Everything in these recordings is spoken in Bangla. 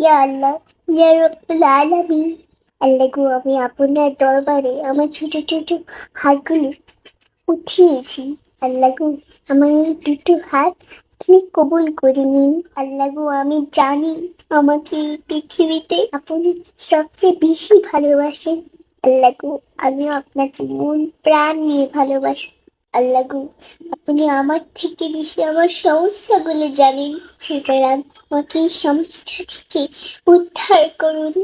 ইয়া আল্লাহ, ইয়া রাব্বুল আলামিন। আল্লাহ গো, আমি আপনার দরবারে আমার ছোট ছোট হাতগুলো উঠিয়েছি। আল্লাহ গো, আমার এই দুটো হাত আপনি কবুল করে নিন। আল্লাহ গো, আমি জানি আমাকে এই পৃথিবীতে আপনি সবচেয়ে বেশি ভালোবাসেন। আল্লাহ গো, আমিও আপনাকে মন প্রাণ নিয়ে ভালোবাসি। আল্লাহ গো, আপনি আমার থেকে বেশি আমার সমস্যাগুলো জানেন, সুতরাং আমাকে এই সমস্যা থেকে উদ্ধার করুন।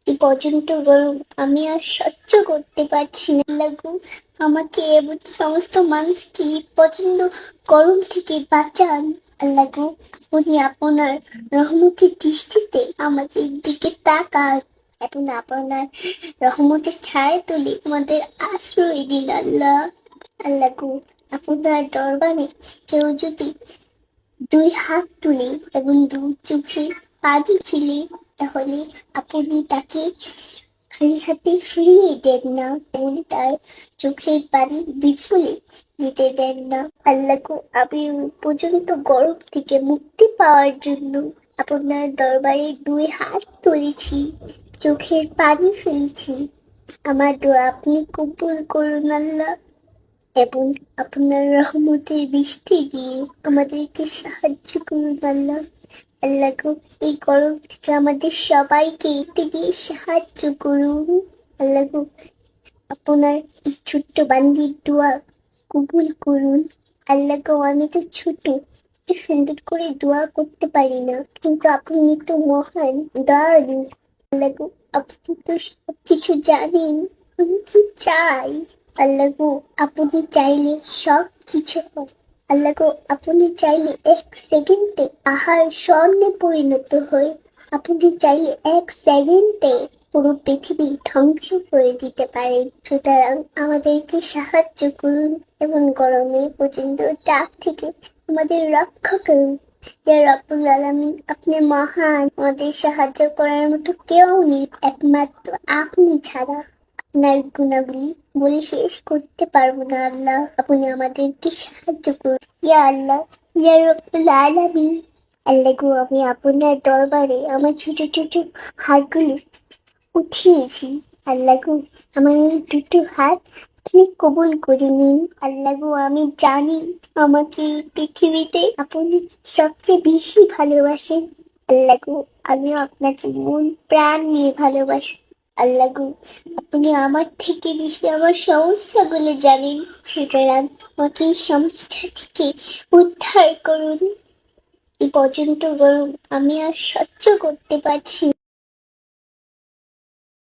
এই পর্যন্ত গরম আমি আর সহ্য করতে পারছি না। আল্লাহ গো, আমাকে এবং সমস্ত মানুষকে এই পর্যন্ত গরম থেকে বাঁচান। আল্লাহ গো, আপনি আপনার রহমতের দৃষ্টিতে আমাদের দিকে তাকান এবং আপনার রহমতের ছায়া তুলে আমাদের আশ্রয় দিন। আল্লাহ, আল্লাহ গো, আপনার দরবারে কেউ যদি দুই হাত তুলে এবং দু চোখে পানি ফেলে, তাহলে আপনি তাকে খালি হাতে ফিরিয়ে দেন না এবং তার চোখের পানি বিফলে দিতে দেন না। আল্লাহ গো, আমি পর্যন্ত গরম থেকে মুক্তি পাওয়ার জন্য আপনার দরবারে দুই হাত তুলেছি, চোখের পানি ফেলছি। আমার দোয়া আপনি কবুল করুন আল্লাহ, এবং আপনার রহমতের বৃষ্টি দিয়ে আমাদেরকে সাহায্য করুন আল্লাহ। আল্লাহ গো, এই গরম থেকে আমাদের সবাইকে এতে দিয়ে সাহায্য করুন। আল্লাহ গো, আপনার এই ছোট্ট বান্দির দোয়া কবুল করুন। আল্লাহ গো, আমি তো ছোট, একটু সুন্দর করে দোয়া করতে পারি না, কিন্তু আপনি তো মহান দয়ালু। আল্লাহ গো, আপনি তো সবকিছু জানেন আমি কি চাই। আল্লাহ গো, আপনি চাইলে সব কিছু হয়। আল্লাহ গো, আপনি চাইলে এক সেকেন্ডে পাহাড় স্বর্ণে পরিণত হয়। আপনি চাইলে এক সেকেন্ডে পুরো পৃথিবী ধ্বংস করে দিতে পারেন। সুতরাং আমাদেরকে সাহায্য করুন এবং গরমে প্রচন্ড তাপ থেকে আমাদের রক্ষা করুন। ইয়া রাব্বুল আলামিন, আপনি মহান, আমাদের সাহায্য করার মতো কেউ নেই একমাত্র আপনি ছাড়া। আপনার গুণাবলী বলে শেষ করতে পারবো না। আল্লাহ, আপনি আমাদেরকে সাহায্য করুন। ইয়া আল্লাহ, ইয়া রাব্বুল আলামিন। আল্লাহ গো, আমি আপনার দরবারে আমার ছোট ছোট হাতগুলো উঠিয়েছি। আল্লাহ গো, আমার এই দুটো হাত আপনি কবুল করে নিন। আল্লাহ গো, আমি জানি আমাকে এই পৃথিবীতে আপনি সবচেয়ে বেশি ভালোবাসেন। আল্লাহ গো, আমিও আপনাকে মন প্রাণ নিয়ে ভালোবাসি। আল্লাহ গো, আপনি আমার থেকে বেশি আমার সমস্যাগুলো জানেন, সুতরাং আমাকে এই সমস্যা থেকে উদ্ধার করুন। এই পর্যন্ত গরম আমি আর সহ্য করতে পারছি না।